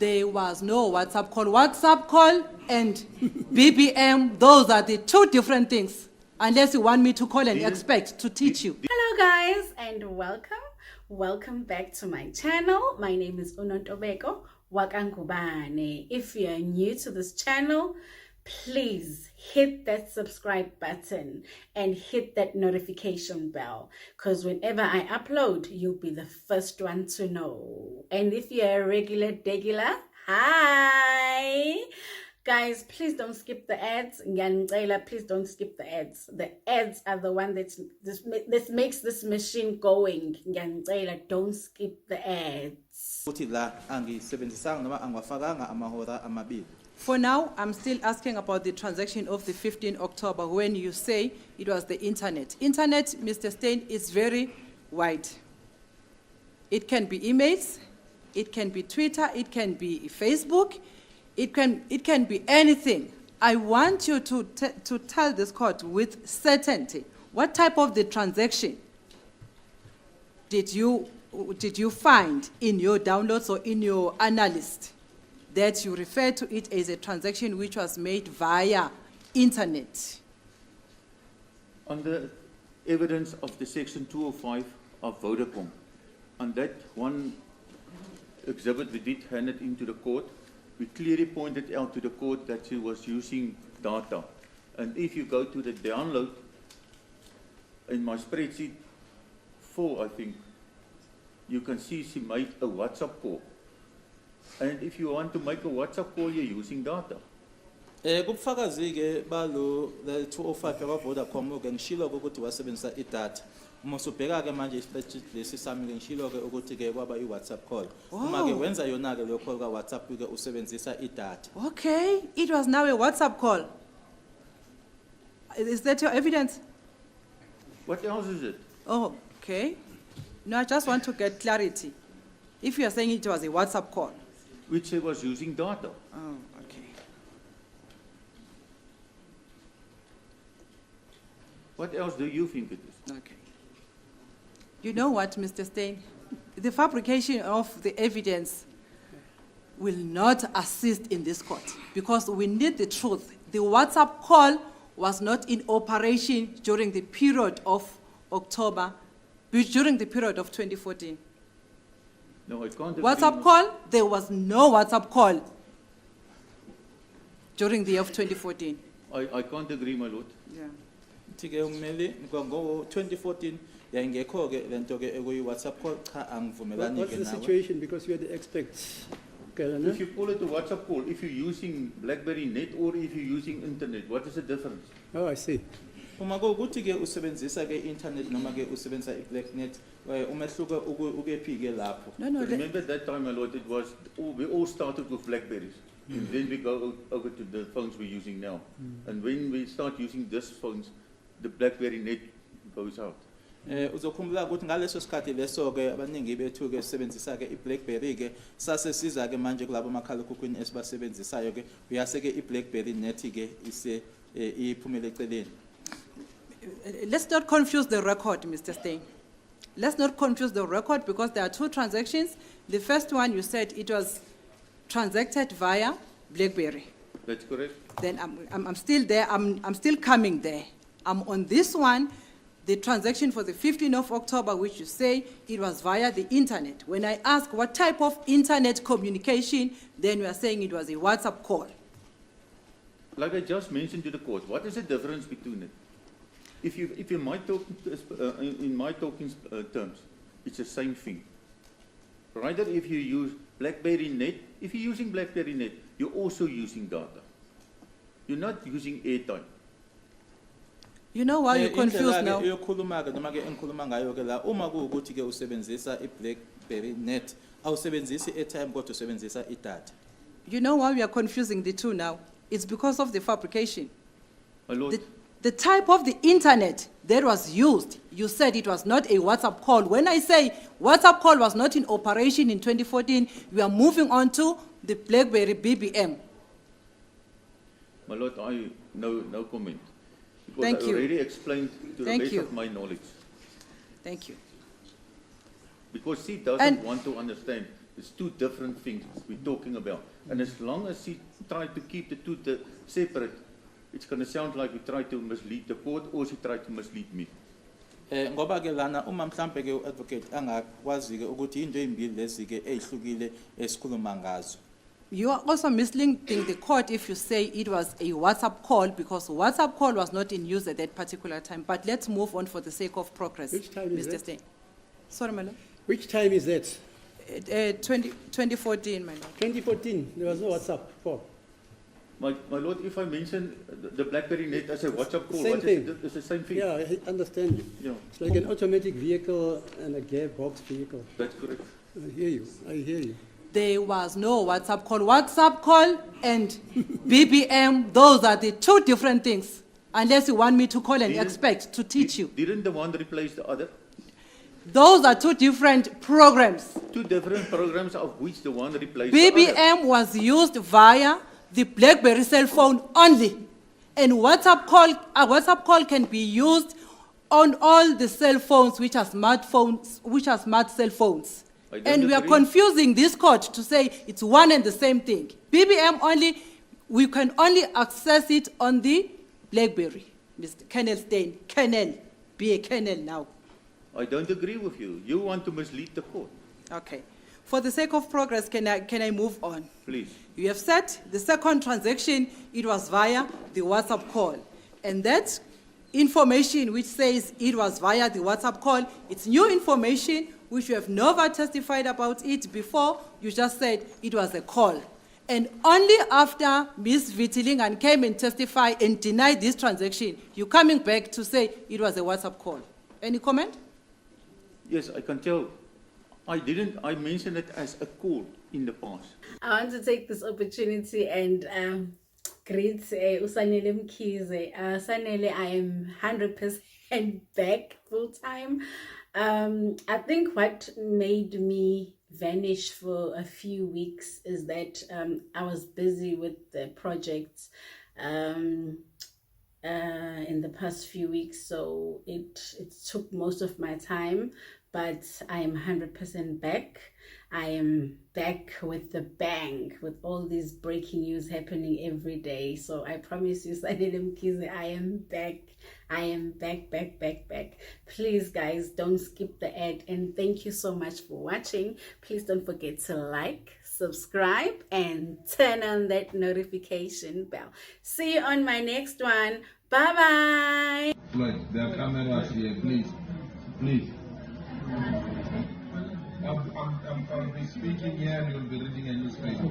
There was no WhatsApp call. WhatsApp call and BBM, those are the two different things. Unless you want me to call and expect to teach you. Hello guys and welcome back to my channel. My name is umkhontowesizwe wakangubane. If you are new to this channel, please hit that subscribe button and hit that notification bell, because whenever I upload, you'll be the first one to know. And if you're a regular, hi guys, please don't skip the ads. Please don't skip the ads. The ads are the one that makes this machine going. Don't skip the ads. For now, I'm still asking about the transaction of the 15th October when you say it was the internet. Internet, Mr. Steyn, is very wide. It can be emails, it can be Twitter, it can be Facebook, it can be anything. I want you to tell this court with certainty what type of the transaction did you find in your downloads or in your analysis that you refer to it as a transaction which was made via internet? On the evidence of the section 205 of Vodacom, on that one exhibit we did hand it into the court, we clearly pointed out to the court that she was using data. And if you go to the download, in my spreadsheet 4, I think, you can see she made a WhatsApp call. And if you want to make a WhatsApp call, you're using data. Kubufakazi ke balo le 205 ka Vodacom ke ngishilo ukuthi wasebenzisa idatha. Uma usubheka ke manje ispreadsheet lesi sami ke ngishilo ke ukuthi ke kwaba iWhatsApp call. Uma ke wenza yona ke lo call ka WhatsApp ke usebenzisa idatha. Okay, it was now a WhatsApp call. Is that your evidence? What else is it? Oh, okay. No, I just want to get clarity. If you are saying it was a WhatsApp call. Which she was using data. Oh, okay. What else do you think it is? Okay. You know what, Mr. Steyn? The fabrication of the evidence will not assist in this court because we need the truth. The WhatsApp call was not in operation during the period of October, during the period of 2014. No, I can't agree. WhatsApp call? There was no WhatsApp call during the year of 2014. I can't agree, my lord. Yeah. Tike umeli ngo 2014 yayingekho ke lento ke ekuyi WhatsApp call cha angivumelani What's ke the nawe. situation? Because we are the experts. If you call it a WhatsApp call, if you're using BlackBerry Net or if you're using internet, what is the difference? Oh, I see. Uma ukuthi ke usebenzisa ke internet noma ke usebenzisa iBlacknet umehluko ukephi ke lapho. No, Remember that time, my lord, it was we all started with BlackBerries. And then we go over to the phones we're using now. And when we start using these phones, the BlackBerry Net goes out. Uzokhumbula ukuthi ngaleso sikhathi leso ke abaningi bethu ke sebenzisa ke iBlackberry ke sasesiza ke manje kulabo makhalekhukhwini esibasebenzisayo ke uyase ke iBlackberry Net ke ise iphumele eceleni. Let's not confuse the record, Mr. Steyn. Let's not confuse the record because there are two transactions. The first one, you said it was transacted via BlackBerry. That's correct. Then I'm still there. I'm still coming there. I'm on this one, the transaction for the 15th of October, which you say it was via the internet. When I ask what type of internet communication, then we are saying it was a WhatsApp call. Like I just mentioned to the court, what is the difference between it? If you might talk in my talking terms, it's the same thing. Rather, if you use BlackBerry Net, if you're using BlackBerry Net, you're also using data. You're not using airtime. You know why you're confused now? Uyokhuluma ke noma ke engikhuluma ngayo ke la uma kuukuthi ke usebenzisa iBlackberry Net awusebenzisi airtime kodwa usebenzisa idatha. You know why we are confusing the two now? It's because of the fabrication. My lord, The type of the internet that was used, you said it was not a WhatsApp call. When I say WhatsApp call was not in operation in 2014, we are moving on to the BlackBerry BBM. my lord, I no comment. Because Thank I you. already explained to Thank the best you. of my knowledge. Thank you. Because she doesn't And- want to understand It's two different things we're talking about. And as long as he tried to keep the two separate, it's going to sound like we try to mislead the court or she tried to mislead me. Ngoba ke lana uma mhlambe ke uadvocate angakwazi ke ukuthi into ezimbili lezi ke ezihlukile esikhuluma ngazo. You are also misleading the court if you say it was a WhatsApp call, because WhatsApp call was not in use at that particular time. But let's move on for the sake of progress. Which time is Mr. that? Steyn. Sorry, my lord. Which time is that? 2014, my lord. 2014, there was no WhatsApp call. My lord, if I mention the BlackBerry net as a WhatsApp call, Same what thing. is it? It's the same thing. Yeah, I understand you. Yeah, It's like an automatic vehicle and a gearbox vehicle. that's correct. I hear you, I hear you. There was no WhatsApp call. WhatsApp call and BBM, those are the two different things. Unless you want me to call and Didn't- expect to teach you. Didn't the one replace the other? Those are two different programs. Two different programs of which the one replaced the other. BBM was used via the BlackBerry cell phone only. And WhatsApp call can be used on all the cell phones which are smartphones, which are smart cell phones. I don't And we are agree. confusing this court to say it's one and the same thing. BBM only, we can only access it on the BlackBerry. Mr. Colonel Steyn, Colonel, be a Colonel now. I don't agree with you. You want to mislead the court. Okay. For the sake of progress, can I move on? Please. You have said the second transaction, it was via the WhatsApp call. And that information which says it was via the WhatsApp call, it's new information which you have never testified about it before. You just said it was a call. And only after Ms. Vitilingan came and testified and denied this transaction, you're coming back to say it was a WhatsApp call. Any comment? Yes, I can tell. I mentioned it as a call in the past. I want to take this opportunity and greet Usanele Mkhize. Sanele, I am 100% back full time. I think what made me vanish for a few weeks is that I was busy with the projects in the past few weeks, so it took most of my time, but I am 100% back. I am back with the bang, with all these breaking news happening every day. So I promise you, Sanele Mkhize, I am back. I am back. Please, guys, don't skip the ad. And thank you so much for watching. Please don't forget to like, subscribe, and turn on that notification bell. See you on my next one. Bye-bye. Look, there are cameras here, please. Please. I'll be speaking here and you'll be reading a newspaper.